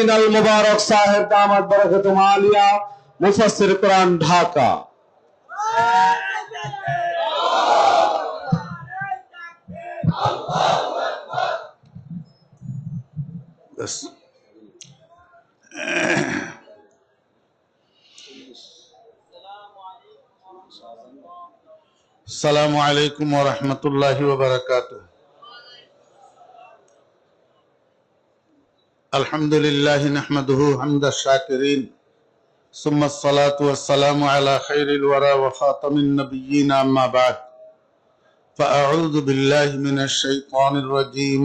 উদ্দিন আল মুবারক সাহেব দামাত বরকতুম আলিয়া মুফাসসির কোরআন ঢাকা। আসসালামু আলাইকুম ওয়া রাহমাতুল্লাহি ওয়া বারাকাতুহু। আলহামদুলিল্লাহি নাহমাদুহু হামদাশ শাকিরিন সুম্মা আসসালাতু ওয়াসসালামু আলা খায়রিল ওয়ারা ওয়া খাতামিন নাবিয়্যিন আম্মা বা'দ। ফাআউযু বিল্লাহি মিনাশ শাইতানির রাজীম।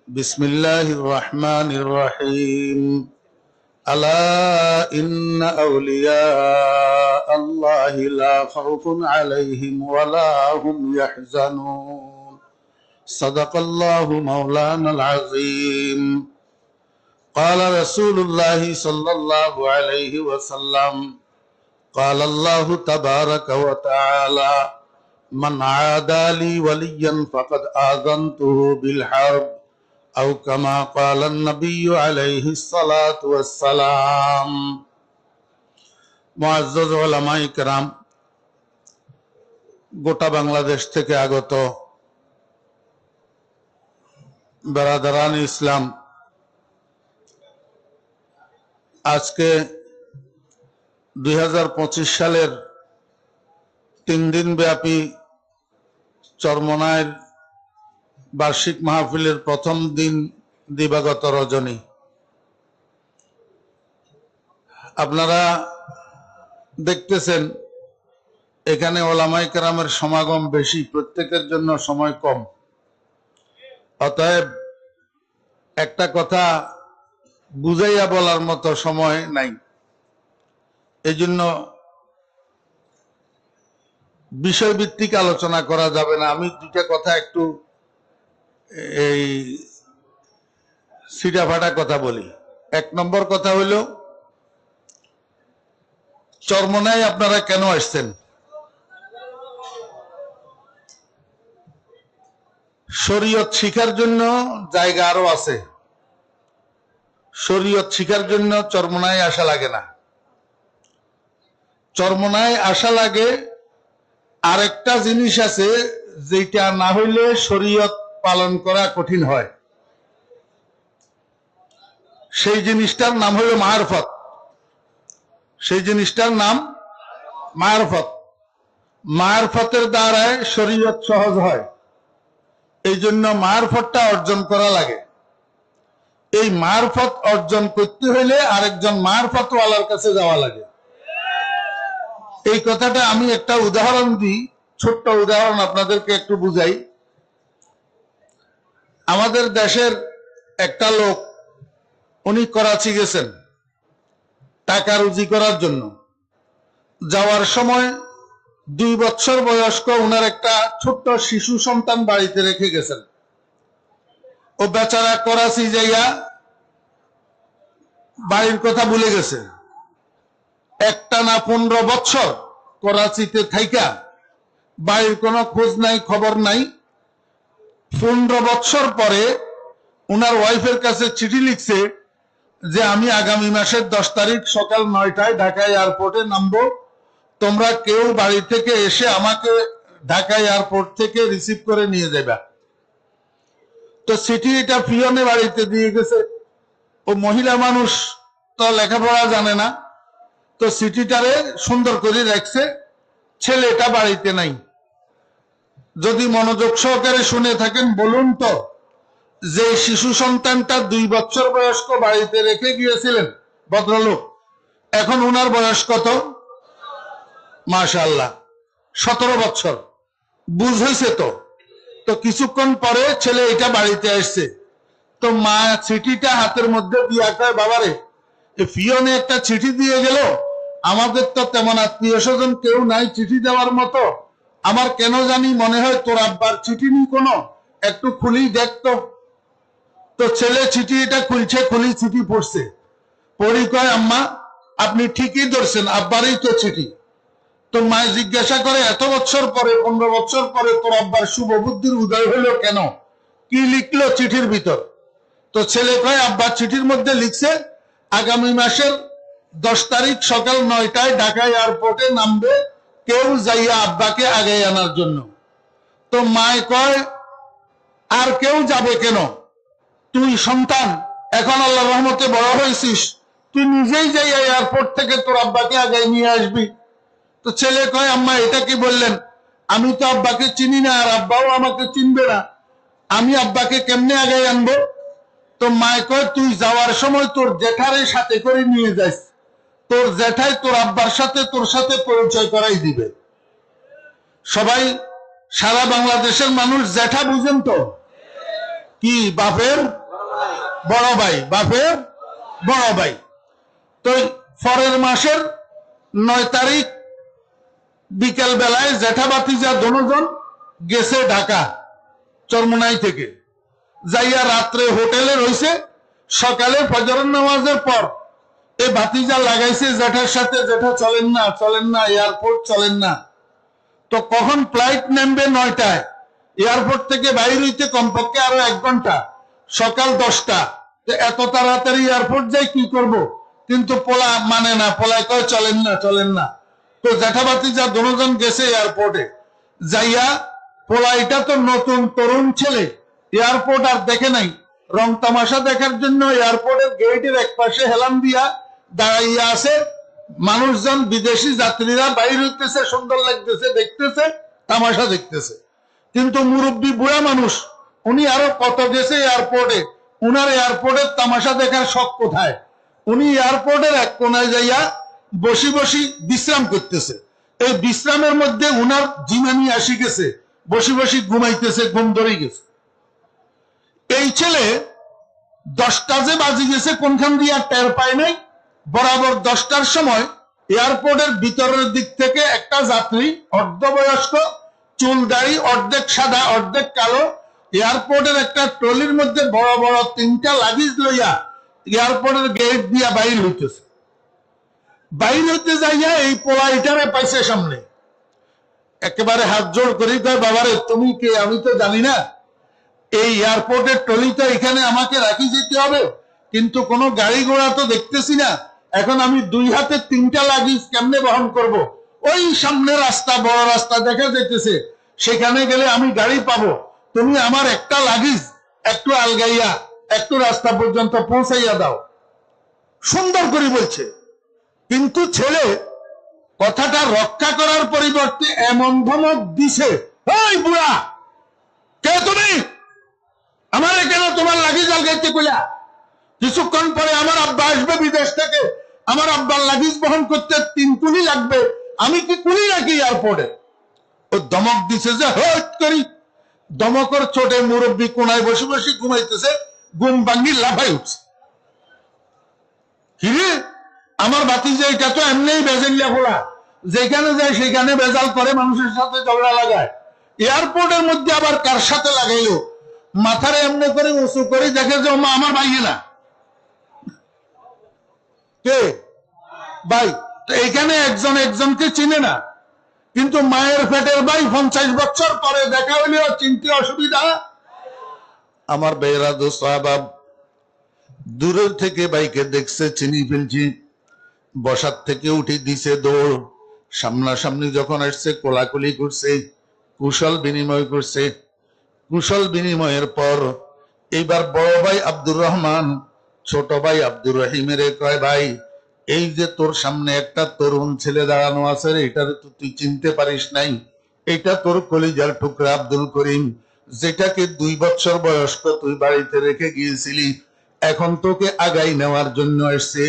বিসমিল্লাহির রাহমানির রাহিম। আলা ইন্না আউলিয়া আল্লাহি লা খাউফুন আলাইহিম ওয়া লা হুম ইয়াহজানুন। সাদাকাল্লাহু মাওলানাল আযীম। قال رسول الله صلى الله عليه وسلم قال الله تبارك وتعالى من عادى لي وليا فقد آذنته بالحرب أو كما قال النبي عليه الصلاة والسلام। মুআজ্জাজ উলামায়ে কেরাম, গোটা বাংলাদেশ থেকে আগত বেরাদারান ইসলাম, আজকে 2025 সালের 3 দিন ব্যাপী চরমনায়ের বার্ষিক মাহফিলের প্রথম দিন দিবাগত রজনী। আপনারা দেখতেছেন এখানে ওলামায়ে কেরামের সমাগম বেশি, প্রত্যেকের জন্য সময় কম। অতএব একটা কথা বুঝাইয়া বলার মতো সময় নাই, এজন্য বিষয়ভিত্তিক আলোচনা করা যাবে না। আমি দুটা কথা একটু এই সিটাফাটা কথা বলি। 1 নম্বর কথা হইল, চরমনায় আপনারা কেন আসছেন? শরীয়ত শিখার জন্য জায়গা আরো আছে। শরীয়ত শিখার জন্য চরমনায় আসা লাগে না। চরমনায় আসা লাগে আরেকটা জিনিস আছে, যেটা না হইলে শরীয়ত পালন করা কঠিন হয়। সেই জিনিসটার নাম হইল মারফত। সেই জিনিসটার নাম মারফত। মারফতের দ্বারায় শরীয়ত সহজ হয়। এই জন্য মারফতটা অর্জন করা লাগে। এই মারফত অর্জন করতে হইলে আরেকজন মারফতওয়ালার কাছে যাওয়া লাগে। এই কথাটা আমি একটা উদাহরণ দিই, ছোট্ট উদাহরণ আপনাদেরকে একটু বুঝাই। আমাদের দেশের একটা লোক, উনি করাচি গেছেন টাকা রুজি করার জন্য। যাওয়ার সময় 2 বছর বয়স্ক উনার একটা ছোট্ট শিশু সন্তান বাড়িতে রেখে গেছেন। ও বেচারা করাচি যাইয়া বাড়ির কথা ভুলে গেছে। একটানা 15 বছর করাচিতে থাইকা বাড়ির কোনো খোঁজ নাই, খবর নাই। 15 বছর পরে উনার ওয়াইফের কাছে চিঠি লিখছে যে আমি আগামী মাসের 10 তারিখ সকাল 9টায় ঢাকা এয়ারপোর্টে নামবো, তোমরা কেউ বাড়ি থেকে এসে আমাকে ঢাকা এয়ারপোর্ট থেকে রিসিভ করে নিয়ে যাবে। তো চিঠি এটা পিয়নে বাড়িতে দিয়ে গেছে। ও মহিলা মানুষ তো লেখাপড়া জানে না, তো চিঠিটারে সুন্দর করে রাখছে। ছেলেটা বাড়িতে নাই। যদি মনোযোগ সহকারে শুনে থাকেন বলুন তো, যে শিশু সন্তানটা 2 বছর বয়স্ক বাড়িতে রেখে গিয়েছিলেন ভদ্রলোক, এখন উনার বয়স কত? মাশাআল্লাহ 17 বছর। বুঝ হয়েছে তো? তো কিছুক্ষণ পরে ছেলে এটা বাড়িতে আসছে। তো মা চিঠিটা হাতের মধ্যে দিয়ে কয়, বাবারে ফিয়নে একটা চিঠি দিয়ে গেল, আমাদের তো তেমন আত্মীয় স্বজন কেউ নাই চিঠি দেওয়ার মতো, আমার কেন জানি মনে হয় তোর আব্বার চিঠি নি কোনো, একটু খুলি দেখতো। তো ছেলে চিঠি এটা খুলছে, খুলি চিঠি পড়ছে। পড়ি কয়, আম্মা আপনি ঠিকই ধরছেন, আব্বারই তো চিঠি। তো মা জিজ্ঞাসা করে, এত বছর পরে 15 বছর পরে তোর আব্বার শুভ বুদ্ধির উদয় হলো কেন? কি লিখলো চিঠির ভিতর? তো তো ছেলে কয় আব্বা চিঠির মধ্যে লিখছে আগামী মাসের 10 তারিখ সকাল 9টায় ঢাকা এয়ারপোর্টে নামবে কেউ যাইয়া আব্বাকে আগে আনার জন্য। তো মায় কয় আর কেউ যাবে কেন, তুই সন্তান এখন আল্লাহর রহমতে বড় হয়েছিস, তুই নিজেই যাইয়া এয়ারপোর্ট থেকে তোর আব্বাকে আগে নিয়ে আসবি। তো ছেলে কয় আম্মা এটা কি বললেন, আমি তো আব্বাকে চিনি না আর আব্বাও আমাকে চিনবে না, আমি আব্বাকে কেমনে আগে আনবো। তো মায় কয় তুই যাওয়ার সময় তোর জেঠারে সাথে করে নিয়ে যাস, তোর জেঠাই তোর আব্বার সাথে তোর সাথে পরিচয় করাই দিবে। সবাই সারা বাংলাদেশের মানুষ জেঠা বুঝেন তো কি, বাপের বড় ভাই, বাপের বড় ভাই। তো পরের মাসের 9 তারিখ বিকেল বেলায় জেঠা ভাতিজা দুজন গেছে ঢাকা চরমোনাই থেকে, যাইয়া রাত্রে হোটেলে রইছে। সকালে ফজরের নামাজের পর এই ভাতিজা লাগাইছে জেঠার সাথে, জেঠা চলেন না চলেন না, এয়ারপোর্ট চলেন না। তো কখন ফ্লাইট নামবে 9টায়, এয়ারপোর্ট থেকে বাইরে হইতে কমপক্ষে আরো 1 ঘন্টা, সকাল 10টা। এত তাড়াতাড়ি এয়ারপোর্ট যাই কি করব, কিন্তু পোলা মানে না, পোলায় কয় চলেন না চলেন না। তো জেঠাবাতি যা দুজন গেছে এয়ারপোর্টে যাইয়া, পোলা এটা তো নতুন তরুণ ছেলে, এয়ারপোর্ট আর দেখে নাই, রং তামাশা দেখার জন্য এয়ারপোর্টের গেটের এক পাশে হেলান দিয়া দাঁড়াইয়া আছে। মানুষজন বিদেশি যাত্রীরা বাইরে হইতেছে, সুন্দর লাগতেছে, দেখতেছে, তামাশা দেখতেছে। কিন্তু মুরব্বী বুড়া মানুষ, উনি আরো কত গেছে এয়ারপোর্টে, উনার এয়ারপোর্টের তামাশা দেখার শখ কোথায়। উনি এয়ারপোর্টের এক কোনায় যাইয়া বসি বসি বিশ্রাম করতেছে। এই বিশ্রামের মধ্যে উনার জিমানি আসি গেছে, বসি বসি ঘুমাইতেছে, ঘুম ধরে গেছে। এই ছেলে 10টা যে বাজি গেছে কোনখান দিয়ে টের পায় নাই। বরাবর 10টার সময় এয়ারপোর্টের ভিতরের দিক থেকে একটা যাত্রী, অর্ধবয়স্ক, চুল দাড়ি অর্ধেক সাদা অর্ধেক কালো, এয়ারপোর্টের একটা ট্রলির মধ্যে বড় বড় 3টা লাগেজ লইয়া এয়ারপোর্টের গেট দিয়া বাইর হইতেছে। বাইর হইতে যাইয়া এই পোলা এটারে পাইছে সামনে, একেবারে হাত জোড় করি কয় বাবারে তুমি কে, আমি তো জানি না, এই এয়ারপোর্টের ট্রলিটা এখানে আমাকে রাখি যেতে হবে, কিন্তু কোনো গাড়ি ঘোড়া তো দেখতেছি না, এখন আমি 2 হাতে 3টা লাগেজ কেমনে বহন করব। ওই সামনে রাস্তা, বড় রাস্তা দেখা যাইতেছে, সেখানে গেলে আমি গাড়ি পাবো, তুমি আমার একটা লাগেজ একটু আলগাইয়া একটু রাস্তা পর্যন্ত পৌঁছাইয়া দাও। সুন্দর করে বলছে, কিন্তু ছেলে কথাটা রক্ষা করার পরিবর্তে এমন ধমক দিছে, ওই বুড়া কে তুমি, আমার কেন তোমার লাগেজ আলগাইতে কইলা, কিছুক্ষণ পরে আমার আব্বা আসবে বিদেশ থেকে, আমার আব্বার লাগেজ বহন করতে 3 কুলি লাগবে, আমি কি কুলি রাখি এয়ারপোর্টে। ও ধমক দিছে যে হট করি, ধমকর চোটে মুরব্বী কোনায় বসে বসে ঘুমাইতেছে, ঘুম ভাঙ্গি লাফাই উঠছে। কিরে আমার ভাতিজা এটা তো এমনি বেজাল্লা ফোলা, যেখানে যায় সেখানে বেজাল করে, মানুষের সাথে ঝগড়া লাগায়, এয়ারপোর্টের মধ্যে আবার কার সাথে লাগাইলো, মাথারে এমনি করে উঁচু করে দেখে যে মা আমার ভাই না, কে ভাই। তো এখানে একজন একজনকে চিনে না, কিন্তু মায়ের পেটের ভাই 50 বছর পরে দেখা হইলেও চিনতে অসুবিধা। আমার বেয়েরা দোস্ত আহবাব, দূরের থেকে বাইকে দেখছে, চিনি ফেলছি, বসার থেকে উঠে দিছে দৌড়, সামনাসামনি যখন আসছে কোলাকুলি করছে, কুশল বিনিময় করছে। কুশল বিনিময়ের পর এইবার বড় ভাই আব্দুর রহমান ছোট ভাই আব্দুর রহিমের কয় ভাই, এই যে তোর সামনে একটা তরুণ ছেলে দাঁড়ানো আছে, এটারে তো তুই চিনতে পারিস নাই, এটা তোর কলিজার টুকরা আব্দুল করিম, যেটাকে 2 বছর বয়স্ক তুই বাড়িতে রেখে গিয়েছিলি, এখন তোকে আগাই নেওয়ার জন্য আসছে,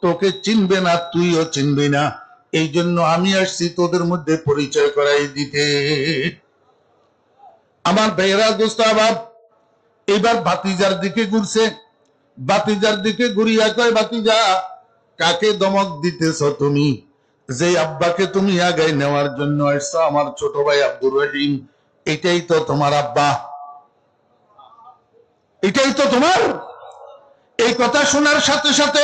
তোকে চিনবে না, তুইও চিনবি না, এই জন্য আমি আসছি তোদের মধ্যে পরিচয় করাই দিতে। আমার ভাইয়েরা দোস্ত আবাব, এবার ভাতিজার দিকে ঘুরছে, ভাতিজার দিকে ঘুরিয়া কয় ভাতিজা কাকে ধমক দিতেছ তুমি, যে আব্বাকে তুমি আগাই নেওয়ার জন্য আসছো, আমার ছোট ভাই আব্দুর রহিম, এটাই তো তোমার আব্বা, এটাই তো তোমার। এই কথা শোনার সাথে সাথে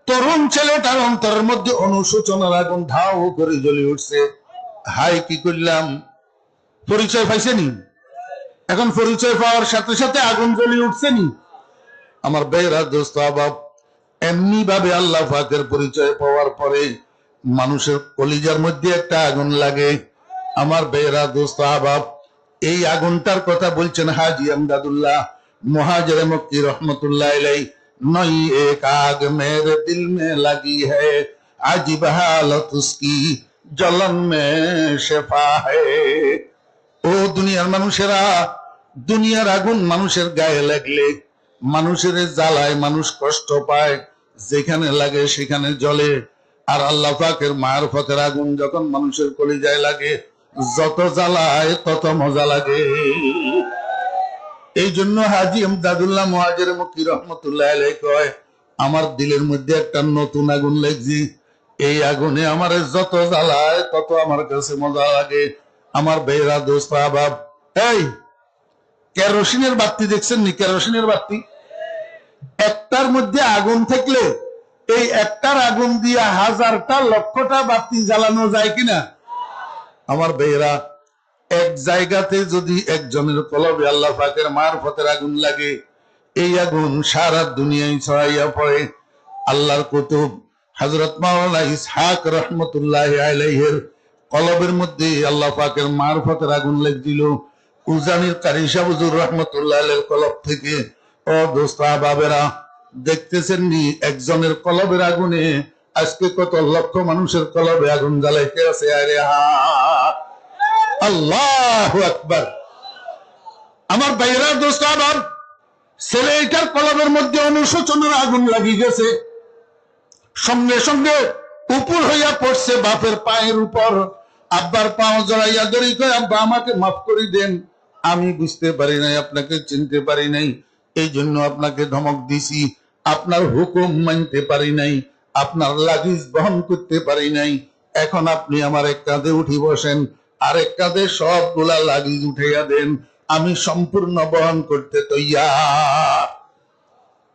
তরুণ ছেলেটার অন্তরের মধ্যে অনুশোচনার আগুন ধাও করে জ্বলে উঠছে। হাই কি করলাম, পরিচয় পাইছেনি, এখন পরিচয় পাওয়ার সাথে সাথে আগুন জ্বলে উঠছেনি, আমার বেরা দোস্ত আবাব, এমনি ভাবে আল্লাহ পাকের পরিচয় পাওয়ার পরে মানুষের কলিজার মধ্যে একটা আগুন লাগে। আমার বেরা দোস্ত আবাব, এই আগুনটার কথা বলছেন হাজী আমদাদুল্লাহ মুহাজির মক্কি রহমতুল্লাহ আলাইহি। নই এক আগ মেরে দিল মে লাগি है, अजीब हालत उसकी जलन में शिफा है। ও দুনিয়ার মানুষেরা, দুনিয়ার আগুন মানুষের গায়ে লাগলে মানুষের জ্বালায়, মানুষ কষ্ট পায়, যেখানে লাগে সেখানে জ্বলে। আর আল্লাহ পাকের মারফতের আগুন যখন মানুষের কলিজায় লাগে, যত জ্বালায় তত মজা লাগে। এই জন্য হাজী আমদাদুল্লাহ মুহাজির মক্কি রহমতুল্লাহ আলাইহি কয়, আমার দিলের মধ্যে একটা নতুন আগুন লাগছে, এই আগুনে আমার যত জ্বালায় তত আমার কাছে মজা লাগে। আমার বেরা দোস্ত আবাব, এই কেরোসিনের বাতি দেখছেন নি? কেরোসিনের বাতি একটার মধ্যে আগুন থাকলে এই একটার আগুন দিয়া হাজারটা লক্ষটা বাতি জ্বালানো যায় কিনা? আমার বেরা, এক জায়গাতে যদি একজনের কলবে আল্লাহ পাকের মারফতের আগুন লাগে, এই আগুন সারা দুনিয়ায় ছড়াইয়া পড়ে। আল্লাহর কুতুব হযরত মাওলানা ইসহাক রহমতুল্লাহ আলাইহির কলবের মধ্যে আল্লাহ পাকের মারফতের আগুন লেগেছিল। উজানির কারি সাহেব হুজুর রহমতুল্লাহ আলাইহির কলব থেকে। ও দোস্ত বাবেরা, দেখতেছেন নি একজনের কলবের আগুনে আজকে কত লক্ষ মানুষের কলবে আগুন জ্বালাইতে আছে। আরে হা, আল্লাহু আকবার। আমার বাইরা দোস্ত আবার ছেলেটার কলবের মধ্যে অনুশোচনার আগুন লাগিয়ে গেছে, সঙ্গে সঙ্গে উপর হইয়া পড়ছে বাপের পায়ের উপর, আব্বার পাও জড়াইয়া ধরি কয়, আব্বা আমাকে মাফ করে দেন, আমি বুঝতে পারি নাই, আপনাকে চিনতে পারি নাই, এই জন্য আপনাকে ধমক দিছি, আপনার হুকুম মানতে পারি নাই, আপনার লাগেজ বহন করতে পারি নাই। এখন আপনি আমার এক কাঁধে উঠি বসেন, আরেক কাঁধে সবগুলা লাগেজ উঠাইয়া দেন, আমি সম্পূর্ণ বহন করতে তৈয়ার।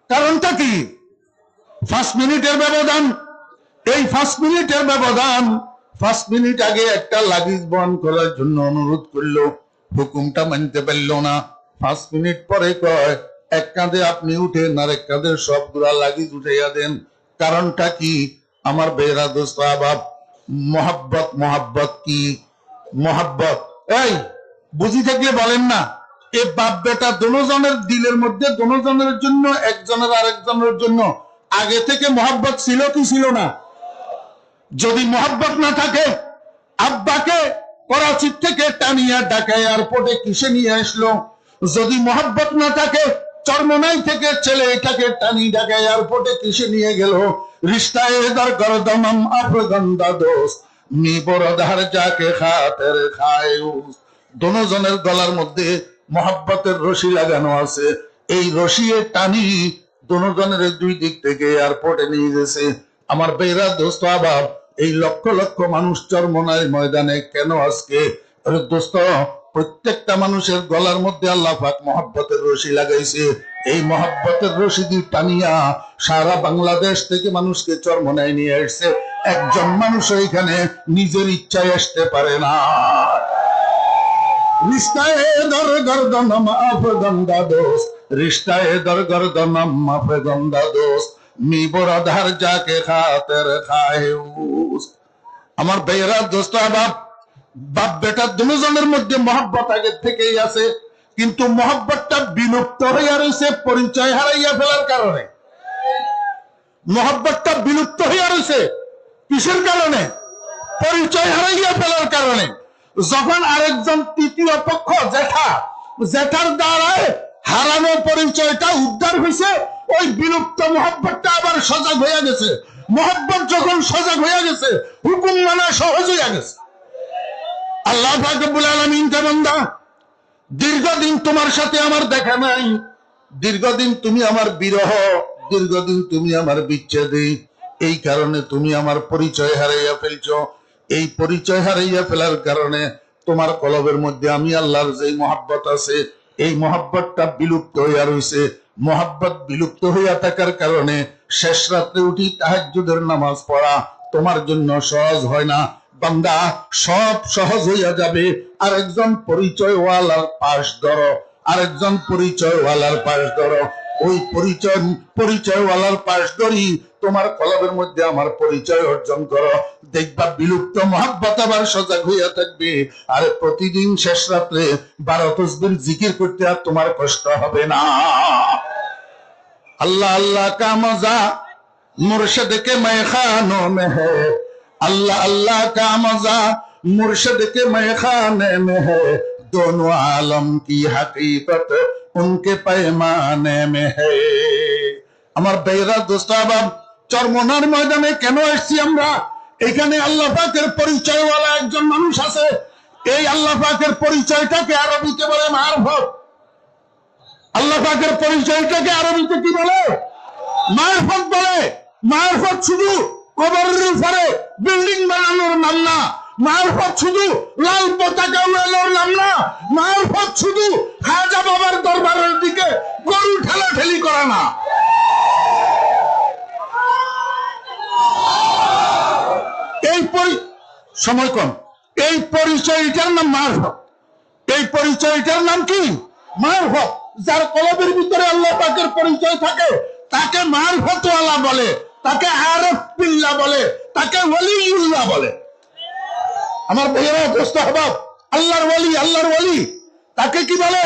কারণটা কি? 5 মিনিটের ব্যবধান। এই 5 মিনিটের ব্যবধান, 5 মিনিট আগে একটা লাগেজ বহন করার জন্য অনুরোধ করলো, হুকুমটা মানতে পারল না। 5 মিনিট পরে কয়, এক কাঁধে আপনি উঠেন, আর এক কাঁধে সবগুলা লাগেজ উঠাইয়া দেন। কারণটা কি? আমার বেরা দোস্ত আবাব, মোহাব্বত। মোহাব্বত কি? মোহাব্বত এই বুঝি থাকলে বলেন না। এই বাপ বেটা দুজনের দিলের মধ্যে, দুজনের জন্য, একজনের আরেকজনের জন্য আগে থেকে মোহাব্বত ছিল কি ছিল না? যদি মোহাব্বত না থাকে, আব্বাকে করাচি থেকে টানিয়া ঢাকা এয়ারপোর্টে কিসে নিয়ে আসলো? যদি মোহাব্বত না থাকে, চরমনাই থেকে ছেলে এটাকে টানি ঢাকা এয়ারপোর্টে কিসে নিয়ে গেল? রিশতায়ে দর গরদমম আফগন্দা দোস্ত মি বরদার যাকে খাতের খায়ুস। দুজনের গলার মধ্যে মোহাব্বতের রশি লাগানো আছে, এই রশিয়ে টানি দুজনের দুই দিক থেকে এয়ারপোর্টে নিয়ে গেছে। আমার বেরা দোস্ত আবাব, এই লক্ষ লক্ষ মানুষ চরমনাই ময়দানে কেন আজকে? দোস্ত, প্রত্যেকটা মানুষের গলার মধ্যে আল্লাহ পাক মোহাব্বতের রশি লাগাইছে। এই মোহাব্বতের রশি দিয়ে টানিয়া সারা বাংলাদেশ থেকে মানুষকে চরমনাই নিয়ে আসছে। একজন মানুষ এখানে নিজের ইচ্ছায় আসতে পারে না। রিশতায়ে দর গরদনম আফগন্দা দোস্ত, রিশতায়ে দর গরদনম আফগন্দা দোস্ত মি বরদার যাকে খাতের খায়ুস। আমার বেরা দোস্ত আবাব, বাপ বেটা দুজনের মধ্যে মহব্বত আগে থেকেই আছে, কিন্তু মহব্বতটা বিলুপ্ত হইয়া রয়েছে পরিচয় হারাইয়া ফেলার কারণে। মহব্বতটা বিলুপ্ত হইয়া রয়েছে কিসের কারণে? পরিচয় হারাইয়া ফেলার কারণে। যখন আরেকজন তৃতীয় পক্ষ, জেঠার দ্বারায় হারানো পরিচয়টা উদ্ধার হয়েছে, ওই বিলুপ্ত মহব্বতটা আবার সজাগ হইয়া গেছে। মহব্বত যখন সজাগ হইয়া গেছে, হুকুম মানা সহজ হইয়া গেছে। আল্লাহ পাক রব্বুল আলামিন কে বান্দা, দীর্ঘদিন তোমার সাথে আমার দেখা নাই, দীর্ঘদিন তুমি আমার বিরহ, দীর্ঘদিন তুমি আমার বিচ্ছেদে, এই কারণে তুমি আমার পরিচয় হারাইয়া ফেলছো। এই পরিচয় হারাইয়া ফেলার কারণে তোমার কলবের মধ্যে আমি আল্লাহর যে মহব্বত আছে, এই মহব্বতটা বিলুপ্ত হইয়া রয়েছে। মহব্বত বিলুপ্ত হইয়া থাকার কারণে শেষ রাত্রে উঠি তাহাজ্জুদের নামাজ পড়া তোমার জন্য সহজ হয় না। বান্দা, সব সহজ হইয়া যাবে আরেকজন পরিচয়ওয়ালার পাশ ধরো, আরেকজন পরিচয়ওয়ালার পাশ ধরো। ওই পরিচয়ওয়ালার পাশ ধরি তোমার কলবের মধ্যে আমার পরিচয় অর্জন করো, দেখবা বিলুপ্ত মহাব্বত আবার সজাগ হইয়া থাকবে। আর প্রতিদিন শেষ রাত্রে 12 তসবির জিকির করতে আর তোমার কষ্ট হবে না। अल्लाह अल्लाह का मजा मुर्शिद के मैखानों में है, अल्लाह अल्लाह का मजा मुर्शिद के मैखाने में है, दोनों आलम की हकीकत उनके पैमाने में है। আমার বেয়রা দোস্তাবাব, চরমনার ময়দানে কেন এসেছি আমরা? এখানে আল্লাহ পাকের পরিচয়ওয়ালা একজন মানুষ আছে। এই আল্লাহ পাকের পরিচয়টাকে আরবিতে বলে মারফত। আল্লাহ পাকের পরিচয়টাকে আরবিতে কি বলে? মারফত বলে। মারফত শুধু কবরের উপরে বিল্ডিং বানানোর নাম না, মারফত শুধু লাল পতাকা উড়ানোর নাম না, মারফত শুধু খাজা বাবার দরবারের দিকে গরু ঠেলাঠেলি করা না। এই সময় কম, এই পরিচয়টার নাম মারফত। এই পরিচয়টার নাম কি? মারফত। যার কলবের ভিতরে আল্লাহ পাকের পরিচয় থাকে তাকে মারফতওয়ালা বলে, তাকে আরফ বিল্লাহ বলে, তাকে ওলিউল্লাহ বলে। আমার ভাইয়েরা দোস্ত হবাব, আল্লাহর ওলি, আল্লাহর ওলি তাকে কি বলে?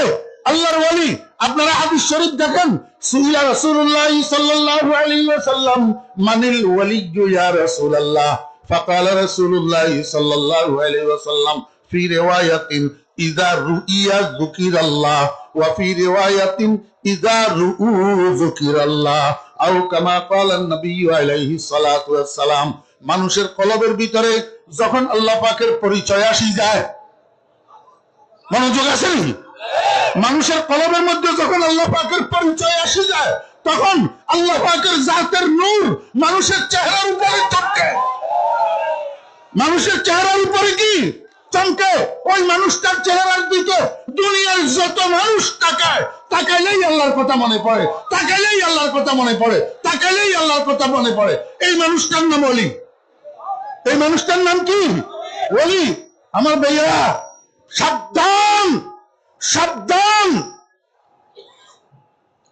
আল্লাহর ওলি। আপনারা হাদিস শরীফ দেখেন, সুইলা রাসূলুল্লাহ সাল্লাল্লাহু আলাইহি ওয়াসাল্লাম মানিল ওয়ালিয়্যু ইয়া রাসূলুল্লাহ, ফাকালা রাসূলুল্লাহ সাল্লাল্লাহু আলাইহি ওয়াসাল্লাম ফি রিওয়ায়াতিন ইযা রুইয়া যুকিরাল্লাহ ওয়া ফি রিওয়ায়াতিন ইযা রুউ যুকিরাল্লাহ আও কামা ক্বালা নবী আলাইহিস সালাতু ওয়াস সালাম। মানুষের কলবের ভিতরে যখন আল্লাহ পাকের পরিচয় আসি যায়, মনোযোগ আছে নি? মানুষের কলবের মধ্যে যখন আল্লাহ পাকের পরিচয় আসি যায়, তখন আল্লাহ পাকের জাতের নূর মানুষের চেহারার উপরে চমকে। মানুষের চেহারার উপরে কি চমকে? ওই মানুষটার চেহারার দিকে দুনিয়ার যত মানুষ তাকায়, তাকাইলেই আল্লাহর কথা মনে পড়ে, তাকাইলেই আল্লাহর কথা মনে পড়ে, তাকাইলেই আল্লাহর কথা মনে পড়ে। এই মানুষটার নাম ওলি। এই মানুষটার নাম কি? ওলি। আমার ভাইয়া সাবধান, সাবধান।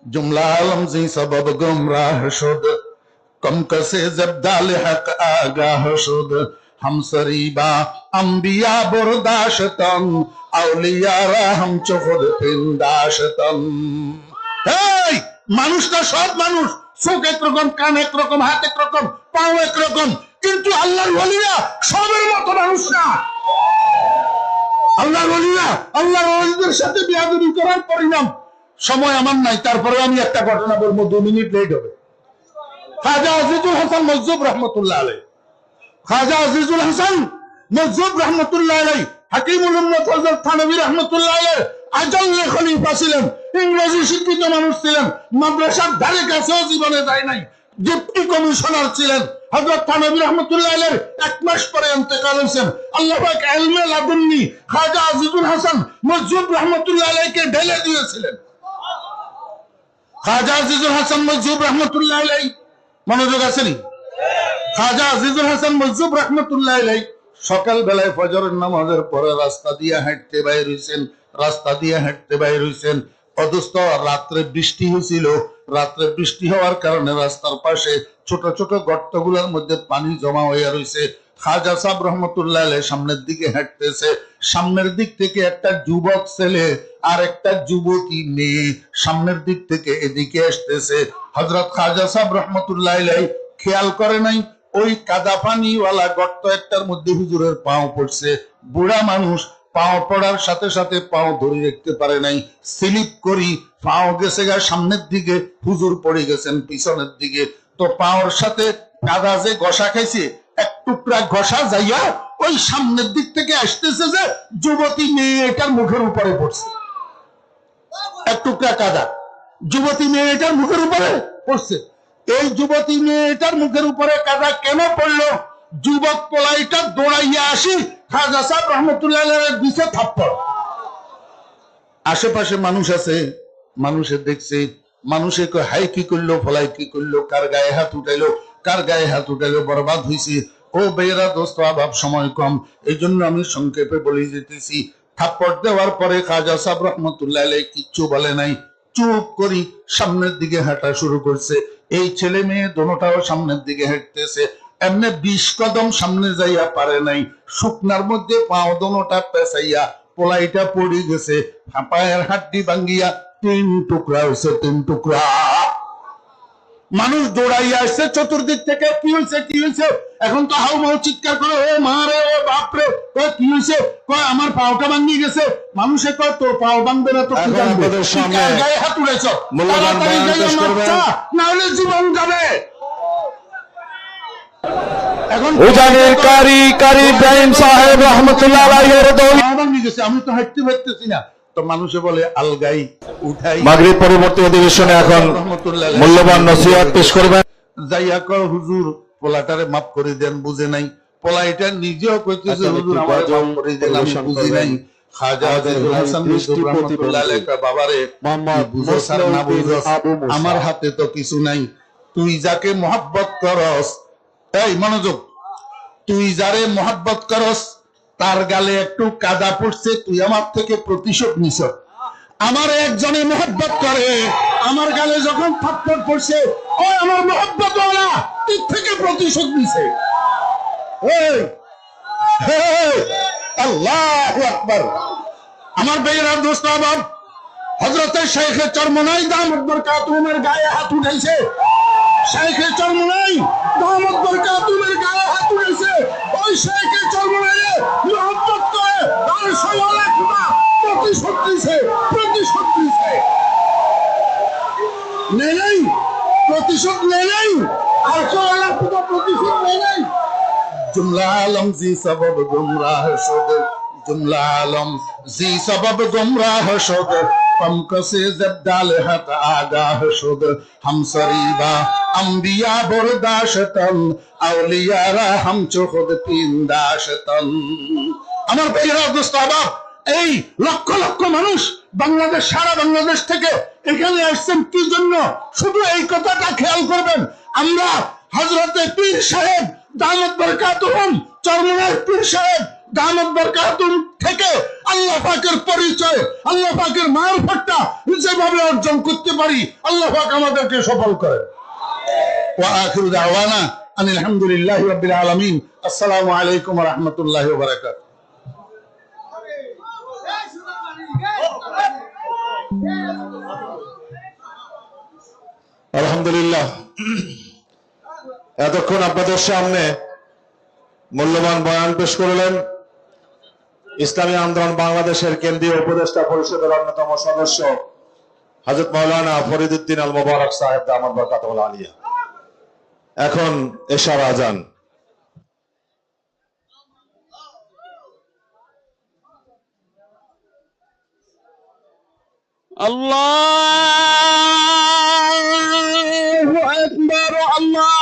जुमला लम्जी सबब गुमराह शुद, कम कसे जब दाल हक आगाह शुद, हम सरीबा अंबिया बर्दाशतन, औलियारा हम चुखुद पिंदाशतन। এই মানুষটা সব মানুষ, চোখ একরকম, কান একরকম, হাত একরকম, পাও একরকম, কিন্তু আল্লাহর ওলিরা সবের মতো মানুষ না। আল্লাহর ওলিরা, আল্লাহর ওলিদের সাথে বিয়াদবি করার পরিণাম। সময় আমার নাই, তারপরে আমি একটা ঘটনা বলবো, 2 মিনিট লেট হবে। খাজা আজিজুল হাসান মজজুব রহমতুল্লাহ আলাইহি, খাজা আজিজুল হাসান মজজুব রহমতুল্লাহ আলাইহি হাকিমুল উম্মত হযরত থানভী রহমতুল্লাহ আলাইহি আজল খলিফা ছিলেন, ইংরেজি শিক্ষিত মানুষ ছিলেন, মাদ্রাসার ধারে কাছেও জীবনে যায় নাই, ডিপ্টি কমিশনার ছিলেন। হযরত থানভী রহমতুল্লাহ আলাইহি 1 মাস পরে ইন্তেকাল হয়েছেন। আল্লাহ পাক ইলমে লাদুন্নি খাজা আজিজুল হাসান মজজুব রহমতুল্লাহ আলাইহিকে ঢেলে দিয়েছিলেন। খাজা আজিজুল হাসান মজজুব রহমতুল্লাহ আলাইহি, মনোযোগ আছে নি? খাজা আজিজুল হাসান মজজুব রহমতুল্লাহ আলাইহি সকাল বেলায় ফজরের নামাজের পরে রাস্তা দিয়ে হাঁটতে বাইর হইছেন, রাস্তা দিয়ে হাঁটতে বাইর হইছেন। অদস্ত রাত্রে বৃষ্টি হয়েছিল। রাত্রে বৃষ্টি হওয়ার কারণে রাস্তার পাশে ছোট ছোট গর্তগুলোর মধ্যে পানি জমা হয়ে রয়েছে। খাজা সাহেব রহমতুল্লাহ আলাইহি সামনের দিকে হাঁটতেছে। সামনের দিক থেকে একটা যুবক ছেলে আর একটা যুবতী মেয়ে সামনের দিক থেকে এদিকে আসতেছে। হযরত খাজা সাহেব রহমতুল্লাহ আলাইহি খেয়াল করে নাই ওই কাদা পানিওয়ালা গর্ত একটার মধ্যে হুজুরের পাও পড়ছে। বুড়া মানুষ, পাও পড়ার সাথে সাথে পাও ধরে রাখতে পারে নাই, স্লিপ করি পাও গেছে গা সামনের দিকে, হুজুর পড়ে গেছেন পিছনের দিকে। তো পাওর সাথে কাদা যে ঘষা খাইছে, এক টুকরা ঘষা যাইয়া ওই সামনের দিক থেকে আসতেছে যে যুবতী মেয়েটার মুখের উপরে পড়ছে। এক টুকরা কাদা যুবতী মেয়েটার মুখের উপরে পড়ছে। এই যুবতী মেয়েটার মুখের উপরে কাদা কেন পড়লো? যুবক পোলাইটা দৌড়াইয়া আসি খাজা সাহেব রহমতুল্লাহ আলাইহির দিছে থাপ্পড়। আশেপাশে মানুষ আছে, মানুষে দেখছে, মানুষে কয় হাই কি করলো, ফলাই কি করলো, কার গায়ে হাত উঠাইলো, কার গায়ে হাত উঠাইলো, বরবাদ হয়েছে। ও বেয়েরা দোস্ত, আভাব সময় কম, এই জন্য আমি সংক্ষেপে বলে যেতেছি। থাপ্পড় দেওয়ার পরে খাজা সাহেব রহমতুল্লাহ আলাইহি কিচ্ছু বলে নাই, চুপ করি সামনের দিকে হাঁটা শুরু করছে। এই ছেলে মেয়ে দোনোটাও সামনের দিকে হাঁটতেছে। এমনি 20 কদম সামনে যাইয়া পারে নাই, শুকনার মধ্যে পাও দোনোটা পেঁচাইয়া পোলাইটা পড়ে গেছে, পায়ের হাড্ডি ভাঙ্গিয়া 3 টুকরা হয়েছে, 3 টুকরা। মানুষ দৌড়াইয়া আসছে চতুর্দিক থেকে, কি হয়েছে কি হয়েছে? এখন তো হাউ মাউ চিৎকার করে, ও মা রে, ও বাপ রে, কি হয়েছে? কয় আমার পাওটা ভাঙ্গি গেছে। মানুষে কয় তোর পাও ভাঙবে না তো কি এখন ভাঙবে? আপনাদের সামনে গায়ে হাত উড়েছ, মূল্যবান তাড়াতাড়ি বয়ান যাইয়া পেশ মাপ করবেন। চা, না হলে জীবন যাবে। এখন উজানের কারি ইব্রাহিম সাহেব রহমতুল্লাহ আলাইহির দৌল পাও ভাঙ্গি গেছে, আমি তো হাঁটতে পারতেছি না। তো মানুষে বলে আলগাই উঠাই। মাগরিব পরবর্তী অধিবেশনে এখন মূল্যবান নসিহত পেশ করবেন। যাইয়া কয় হুজুর পোলাটারে মাফ করে দেন, বুঝে নাই। পোলা এটা নিজেও কইতেছে এখন হুজুর একটি আমারে গজল মাফ করে দেন, আমি পরিবেশন বুঝি নাই। করবেন। খাজা আমাদের আজিজুল ভাই হাসান দৃষ্টি রহমাতুল্লাহ প্রতিবন্ধী আলাইহি কয়, বাবারে মোহাম্মদ বুঝো স্যার না মুসলিউদ্দিন বুঝো, আবু মুসা। আমার হাতে তো কিছু নাই। তুই যাকে মহব্বত করস, এই মনোযোগ, তুই যারে মহব্বত করস তার গালে একটু কাদা পড়ছে, তুই আমার থেকে প্রতিশোধ নিছ। আমার একজনে মহব্বত করে, আমার গালে যখন থাপ্পড় পড়ছে, ও আমার মহব্বত ওয়ালা তুই থেকে প্রতিশোধ নিছে। এই, এই, আল্লাহু আকবার। আমার ভাইয়েরা, দোস্ত আবাব, হযরতে শাইখে চরমনাই দামত বরকাতুহুমের গায়ে হাত উঠাইছে। শাইখে চরমনাই দামত বরকাতুহুমের গায়ে হাত উঠাইছে। ওই শাইখে চরমনাইয়ে মহব্বত করে আর সওয়ালে খোদা প্রতিশোধ নিছে, প্রতিশোধ নিছে। নেই নাই, প্রতিশোধ নেই নাই, আর সওয়ালে খোদা প্রতিশোধ নেই নাই। जुमला आलम जी सबब गुमराह शुद, जुमला आलम जी सबब गुमराह शुद, पंख से जब डाल हक आगाह शुद, हम सरीबा अंबिया बरदाशतन, औलियारा हम चुखुद पिंदाशतन। আমার ভাইয়েরা, দোস্ত আবাব, এই লক্ষ লক্ষ মানুষ বাংলাদেশ, সারা বাংলাদেশ থেকে এখানে আসছেন কি জন্য? শুধু এই কথাটা খেয়াল করবেন, আমরা হযরতে পীর সাহেব দামত বরকাতুহুম, চরমনাই পীর সাহেব দামত বরকাতুহুম থেকে আল্লাহ পাকের পরিচয়, আল্লাহ পাকের মারফতটা যেভাবে অর্জন করতে পারি, আল্লাহ পাক আমাদেরকে সফল করেন। ওয়া আখিরু দাওয়ানা আনিল হামদুলিল্লাহি রাব্বিল আলামিন। আসসালামু আলাইকুম ওয়া রাহমাতুল্লাহি ওয়া বারাকাতুহু। আলহামদুলিল্লাহ, এতক্ষণ আপনাদের সামনে মূল্যবান বয়ান পেশ করলেন ইসলামী আন্দোলন বাংলাদেশের কেন্দ্রীয় উপদেষ্টা পরিষদের অন্যতম সদস্য হযরত মাওলানা ফরিদউদ্দিন আল মোবারক সাহেব দামাত বরকাতুহুল আলিয়া। এখন এশার আজান। الله أكبر الله